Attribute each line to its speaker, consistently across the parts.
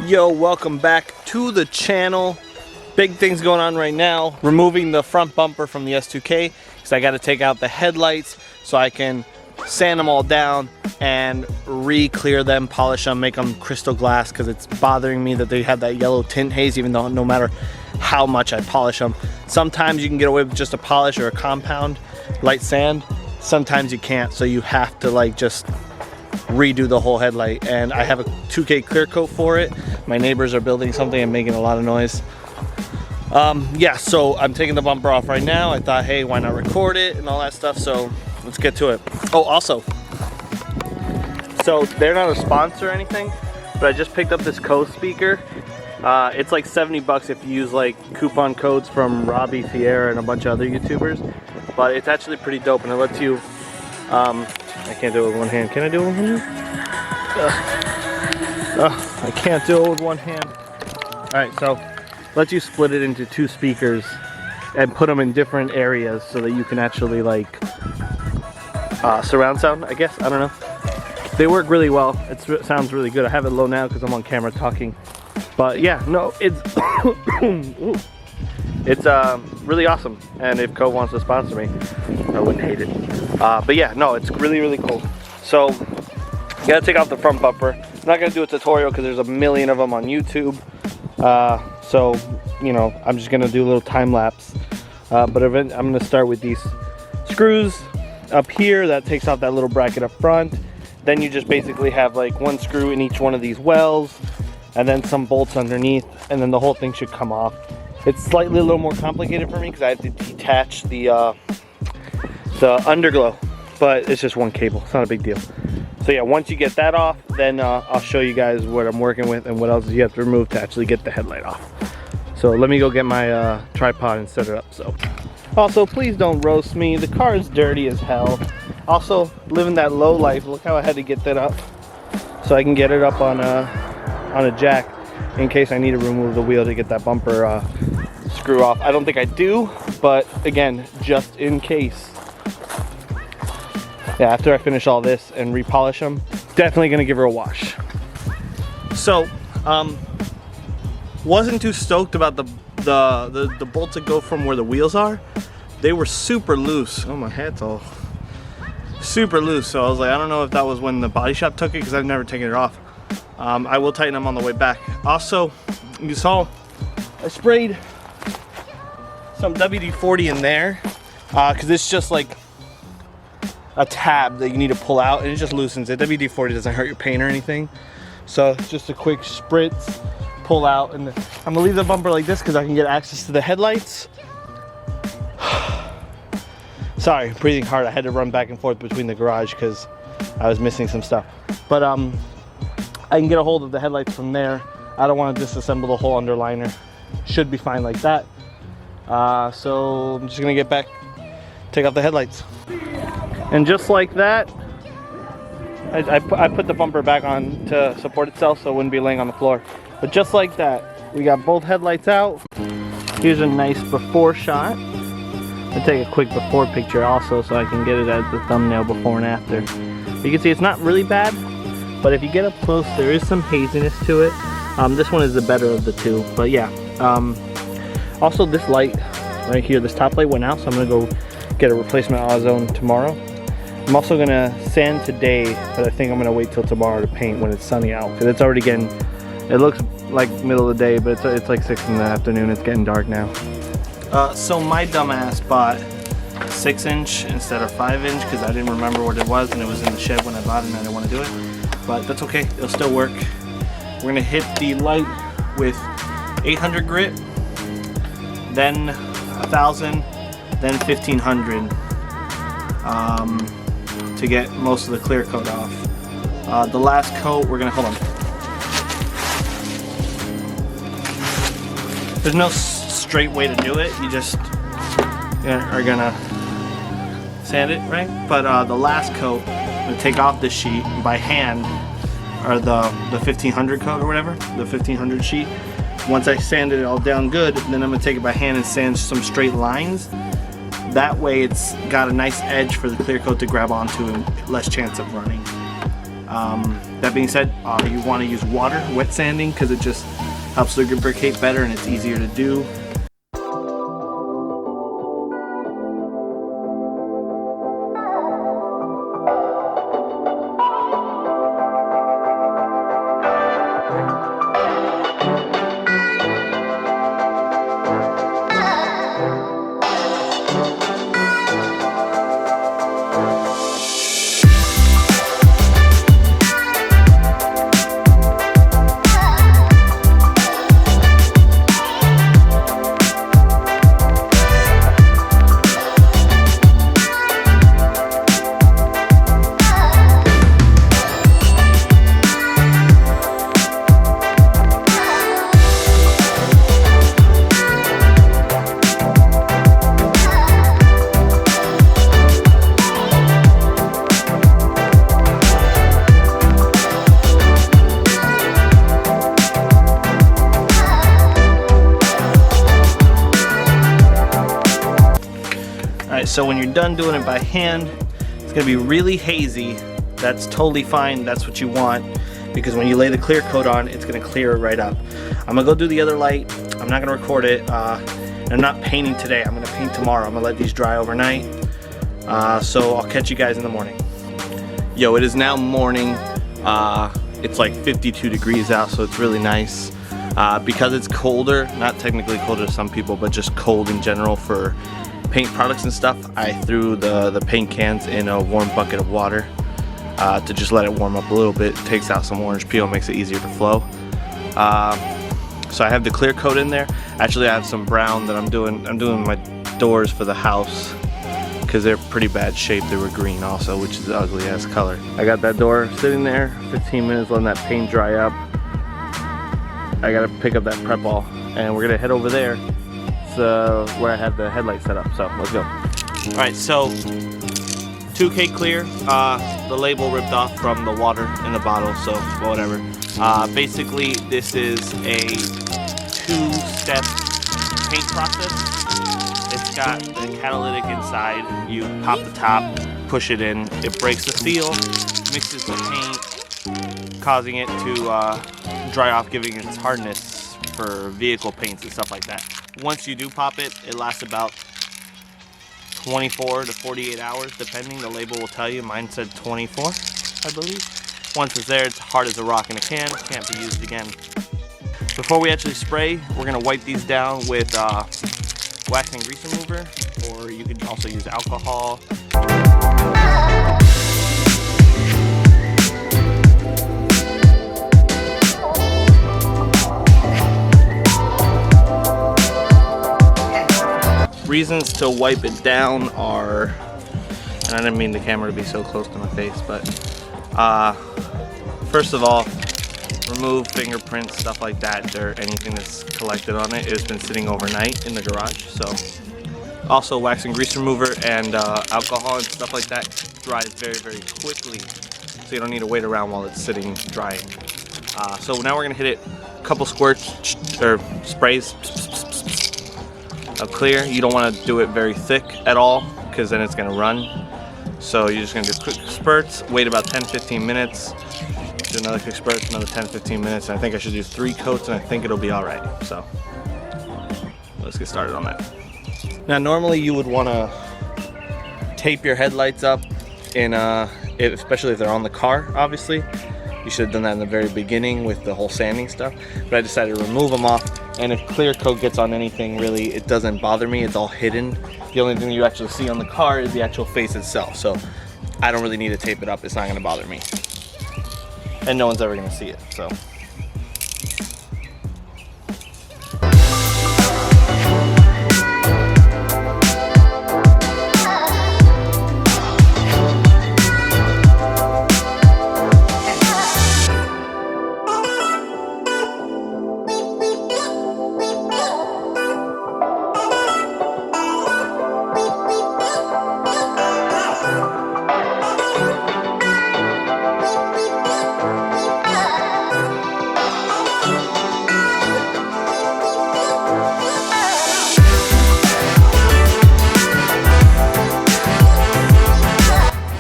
Speaker 1: Yo, welcome back to the channel. Big things going on right now. Removing the front bumper from the S2K because I got to take out the headlights so I can sand them all down and re-clear them, polish them, make them crystal glass, because it's bothering me that they have that yellow tint haze, even though no matter how much I polish them. Sometimes you can get away with just a polish or a compound light sand. Sometimes you can't, so you have to like just redo the whole headlight. And I have a 2K clear coat for it. My neighbors are building something and making a lot of noise. Yeah, so I'm taking the bumper off right now. I thought, hey, why not record it and all that stuff, so let's get to it. Oh, also, so they're not a sponsor or anything, but I just picked up this Coast speaker. It's like 70 bucks if you use like coupon codes from Robbie, Fiera, and a bunch of other YouTubers, but it's actually pretty dope, and it lets you, I can't do it with one hand. Can I do it with one hand? I can't do it with one hand. Alright, so lets you split it into two speakers and put them in different areas so that you can actually like surround sound, I guess. I don't know. They work really well. It sounds really good. I have it low now because I'm on camera talking. But yeah, no, it's it's really awesome. And if Co wants to sponsor me, I wouldn't hate it. But yeah, no, it's really, really cool. So you gotta take off the front bumper. I'm not gonna do a tutorial because there's a million of them on YouTube. So, you know, I'm just gonna do a little time lapse. But I'm gonna start with these screws up here. That takes out that little bracket up front. Then you just basically have like one screw in each one of these wells, and then some bolts underneath, and then the whole thing should come off. It's slightly a little more complicated for me because I have to detach the underglow, but it's just one cable. It's not a big deal. So yeah, once you get that off, then I'll show you guys what I'm working with and what else you have to remove to actually get the headlight off. So let me go get my tripod and set it up. So also, please don't roast me. The car is dirty as hell. Also, living that low life. Look how I had to get that up so I can get it up on a jack in case I need to remove the wheel to get that bumper screw off. I don't think I do, but again, just in case. Yeah, after I finish all this and repolish them, definitely gonna give her a wash. So, wasn't too stoked about the bolts that go from where the wheels are. They were super loose. Oh, my hat's all super loose. So I was like, I don't know if that was when the body shop took it, because I've never taken it off. I will tighten them on the way back. Also, you saw I sprayed some WD-40 in there because it's just like a tab that you need to pull out, and it just loosens it. WD-40 doesn't hurt your paint or anything, so it's just a quick spritz, pull out, and I'm gonna leave the bumper like this because I can get access to the headlights. Sorry, breathing hard. I had to run back and forth between the garage because I was missing some stuff, but I can get a hold of the headlights from there. I don't want to disassemble the whole underliner. Should be fine like that. So I'm just gonna get back, take off the headlights. And just like that, I put the bumper back on to support itself so it wouldn't be laying on the floor. But just like that, we got both headlights out. Here's a nice before shot. I'll take a quick before picture also so I can get it as the thumbnail before and after. You can see it's not really bad, but if you get up close, there is some haziness to it. This one is the better of the two, but yeah. Also, this light right here, this top light went out, so I'm gonna go get a replacement ozone tomorrow. I'm also gonna sand today, but I think I'm gonna wait till tomorrow to paint when it's sunny out, because it's already getting, it looks like middle of the day, but it's like 6 in the afternoon. It's getting dark now. So my dumbass bought 6-inch instead of 5-inch because I didn't remember what it was, and it was in the shed when I bought it and I didn't want to do it. But that's okay, it'll still work. We're gonna hit the light with 800 grit, then 1000, then 1500 to get most of the clear coat off. The last coat, we're gonna, hold on. There's no straight way to do it. You just are gonna sand it, right? But the last coat, I'm gonna take off this sheet by hand, or the 1500 coat or whatever, the 1500 sheet. Once I sanded it all down good, then I'm gonna take it by hand and sand some straight lines. That way it's got a nice edge for the clear coat to grab onto and less chance of running. That being said, you want to use water, wet sanding, because it just helps lubricate better and it's easier to do. So when you're done doing it by hand, it's gonna be really hazy. That's totally fine, that's what you want, because when you lay the clear coat on, it's gonna clear it right up. I'm gonna go do the other light. I'm not gonna record it. I'm not painting today, I'm gonna paint tomorrow. I'm gonna let these dry overnight. So I'll catch you guys in the morning. Yo, it is now morning. It's like 52 degrees out, so it's really nice. Because it's colder, not technically colder to some people, but just cold in general for paint products and stuff, I threw the paint cans in a warm bucket of water to just let it warm up a little bit. It takes out some orange peel, makes it easier to flow. So I have the clear coat in there. Actually, I have some brown that I'm doing my doors for the house because they're pretty bad shape. They were green also, which is the ugly ass color. I got that door sitting there, 15 minutes letting that paint dry up. I gotta pick up that prep ball and we're gonna head over there. Where I have the headlight set up, so let's go. All right, so 2K clear, the label ripped off from the water in the bottle, so whatever. Basically, this is a 2-step paint process. It's got the catalytic inside. You pop the top, push it in, it breaks the seal, mixes the paint, causing it to dry off, giving it its hardness for vehicle paints and stuff like that. Once you do pop it, it lasts about 24 to 48 hours, depending. The label will tell you. Mine said 24, I believe. Once it's there, it's hard as a rock in a can. Can't be used again. Before we actually spray, we're going to wipe these down with wax and grease remover, or you can also use alcohol. Reasons to wipe it down are, and I didn't mean the camera to be so close to my face, but first of all, remove fingerprints, stuff like that, or anything that's collected on it. It's been sitting overnight in the garage. So also wax and grease remover and alcohol and stuff like that dries very, very quickly, so you don't need to wait around while it's sitting drying. So now we're gonna hit it a couple squirts or sprays of clear. You don't want to do it very thick at all because then it's going to run. So you're just going to do quick spurts, wait about 10-15 minutes, do another quick spurt, another 10-15 minutes, and I think I should do 3 coats and I think it'll be alright. So let's get started on that. Now normally you would want to tape your headlights up in especially if they're on the car, obviously. You should have done that in the very beginning with the whole sanding stuff, but I decided to remove them off. And if clear coat gets on anything, really, it doesn't bother me. It's all hidden. The only thing you actually see on the car is the actual face itself. So I don't really need to tape it up. It's not going to bother me. And no one's ever going to see it. So.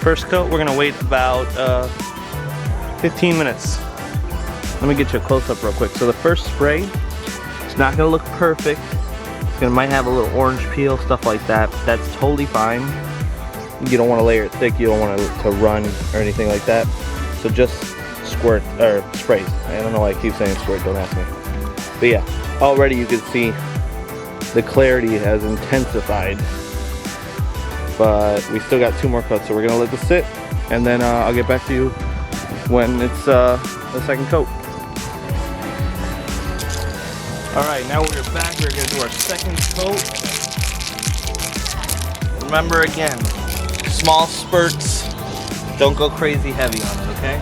Speaker 1: First coat, we're gonna wait about 15 minutes. Let me get you a close-up real quick. So the first spray, it's not gonna look perfect. It's gonna might have a little orange peel, stuff like that. That's totally fine. You don't want to layer it thick. You don't want it to run or anything like that. So just squirt or spray. I don't know why I keep saying squirt. Don't ask me. But yeah, already you can see the clarity has intensified. But we still got 2 more coats, so we're gonna let this sit, and then I'll get back to you when it's the second coat. All right, now we're back. We're gonna do our second coat. Remember again, small spurts. Don't go crazy heavy on it, okay?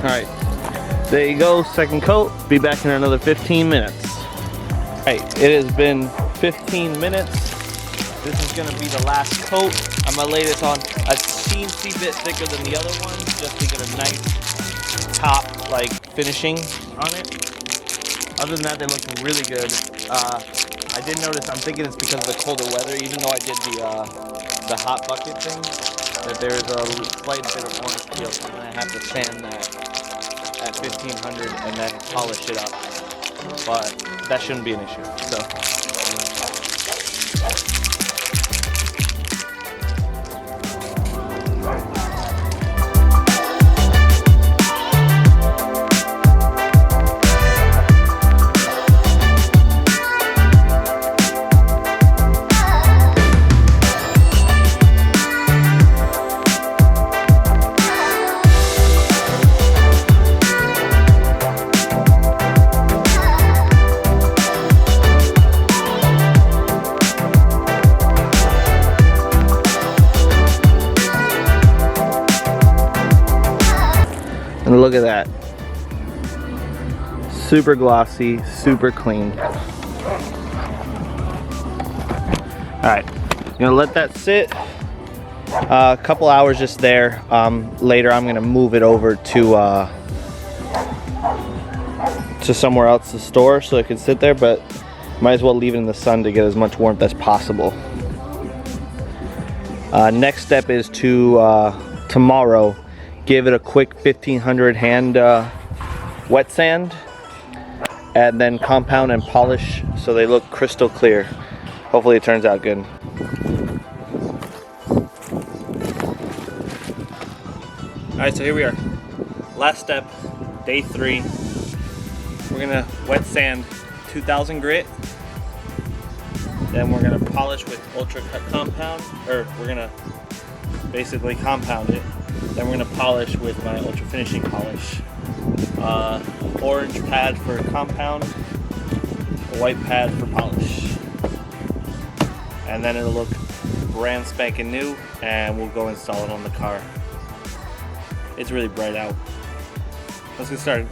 Speaker 1: Alright, there you go, second coat. Be back in another 15 minutes. Alright, it has been 15 minutes. This is gonna be the last coat. I'm gonna lay this on a teensy bit thicker than the other one, just to get a nice top, like, finishing on it. Other than that, they look really good. I did notice, I'm thinking it's because of the colder weather, even though I did the hot bucket thing, that there is a slight bit of orange peel, so I'm gonna have to sand that at 1500 and then polish it up, but that shouldn't be an issue. So and look at that. Super glossy, super clean. Alright, gonna let that sit a couple hours just there. Later I'm gonna move it over to somewhere else to store so it can sit there, but might as well leave it in the sun to get as much warmth as possible. Next step is to tomorrow give it a quick 1500 hand wet sand, and then compound and polish so they look crystal clear. Hopefully it turns out good. Alright, so here we are. Last step, day 3. We're gonna wet sand 2000 grit. Then we're gonna polish with ultra cut compound, or we're gonna basically compound it. Then we're gonna polish with my ultra finishing polish. Orange pad for compound, a white pad for polish. And then it'll look brand spanking new, and we'll go install it on the car. It's really bright out. Let's get started.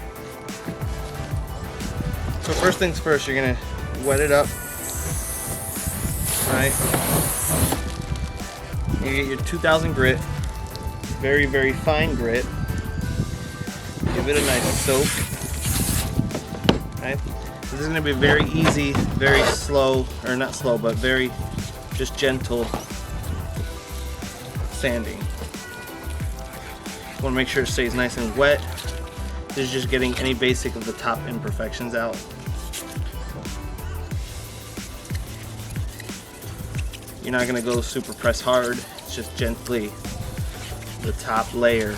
Speaker 1: So first things first, you're gonna wet it up. Right? You get your 2000 grit. Very, very fine grit. Give it a nice soak. Right? This is going to be very easy, very slow, or not slow, but very just gentle sanding. Want to make sure it stays nice and wet. This is just getting any basic of the top imperfections out. You're not going to go super press hard. It's just gently the top layer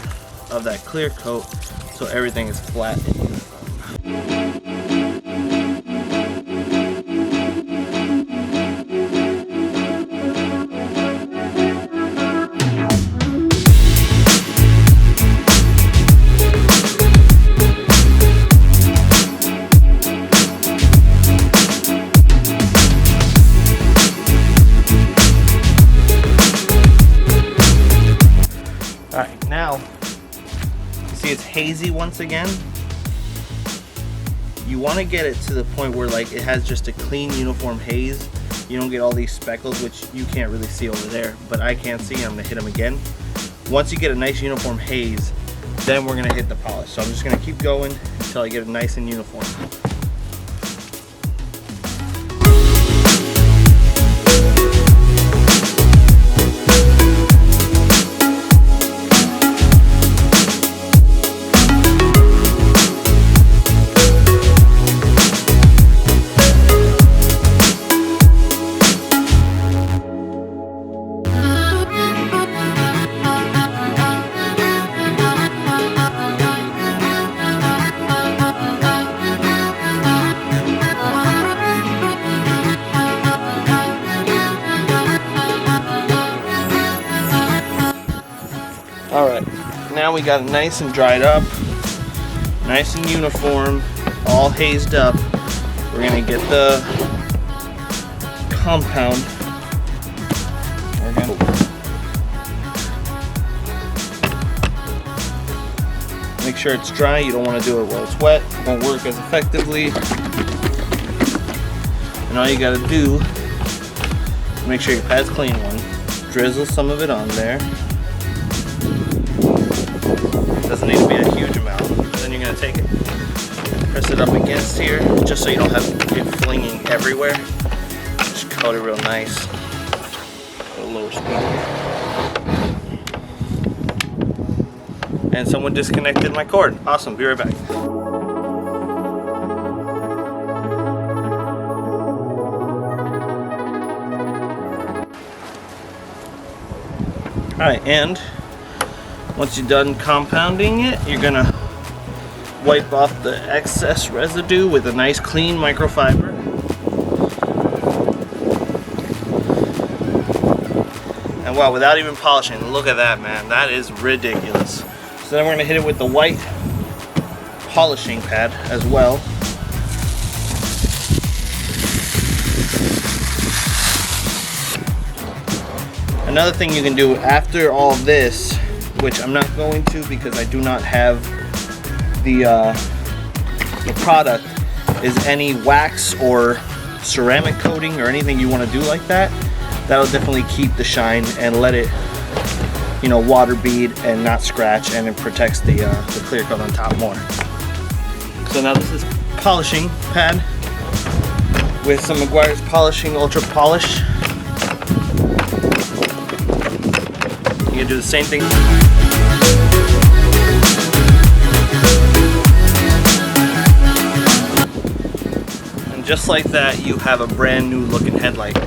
Speaker 1: of that clear coat so everything is flat and uniform. See, it's hazy once again. You want to get it to the point where like it has just a clean uniform haze. You don't get all these speckles, which you can't really see over there, but I can see. I'm gonna hit them again. Once you get a nice uniform haze, then we're gonna hit the polish. So I'm just gonna keep going until I get it nice and uniform. Alright, now we got it nice and dried up, nice and uniform, all hazed up. We're going to get the compound. We're going to make sure it's dry. You don't want to do it while it's wet. It won't work as effectively. And all you got to do is make sure your pad's clean one. Drizzle some of it on there. Doesn't need to be a huge amount. Then you're going to take it, press it up against here, just so you don't have it flinging everywhere. Just coat it real nice. At a lower speed. And someone disconnected my cord. Awesome, be right back. Alright, and once you're done compounding it, you're gonna wipe off the excess residue with a nice clean microfiber. And wow, without even polishing, look at that, man. That is ridiculous. So then we're gonna hit it with the white polishing pad as well. Another thing you can do after all this, which I'm not going to because I do not have the product, is any wax or ceramic coating or anything you want to do like that. That'll definitely keep the shine and let it, you know, water bead and not scratch, and it protects the clear coat on top more. So now this is polishing pad with some Meguiar's Polishing Ultra Polish. You can do the same thing. And just like that, you have a brand new looking headlight.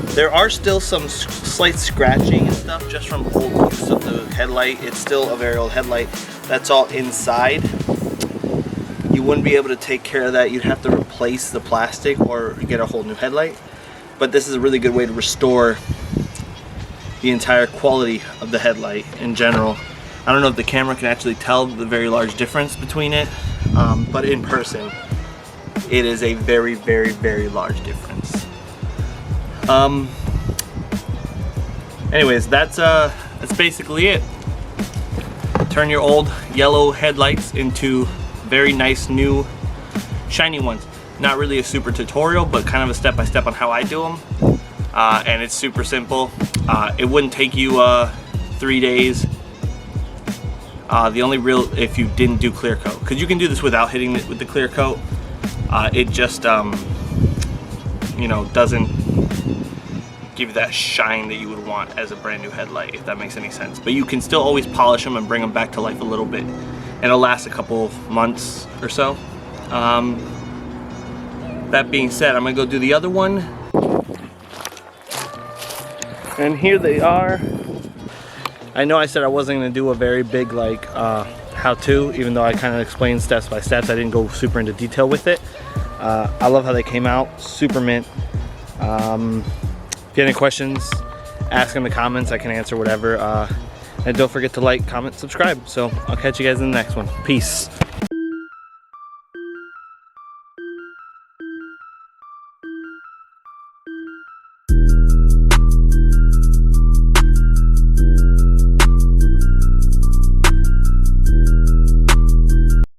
Speaker 1: There are still some slight scratching and stuff just from old use of the headlight. It's still a very old headlight. That's all inside. You wouldn't be able to take care of that. You'd have to replace the plastic or get a whole new headlight. But this is a really good way to restore the entire quality of the headlight in general. I don't know if the camera can actually tell the very large difference between it, but in person it is a very, very, very large difference. Anyways, that's basically it. Turn your old yellow headlights into very nice new shiny ones. Not really a super tutorial, but kind of a step-by-step on how I do them. And it's super simple. It wouldn't take you 3 days. The only real, if you didn't do clear coat, because you can do this without hitting it with the clear coat. It just you know, doesn't give you that shine that you would want as a brand new headlight, if that makes any sense. But you can still always polish them and bring them back to life a little bit, and it'll last a couple of months or so. That being said, I'm gonna go do the other one. And here they are. I know I said I wasn't gonna do a very big like how-to, even though I kind of explained steps by steps. I didn't go super into detail with it. I love how they came out, super mint. If you have any questions, ask in the comments. I can answer whatever. And don't forget to like, comment, subscribe. So I'll catch you guys in the next one. Peace.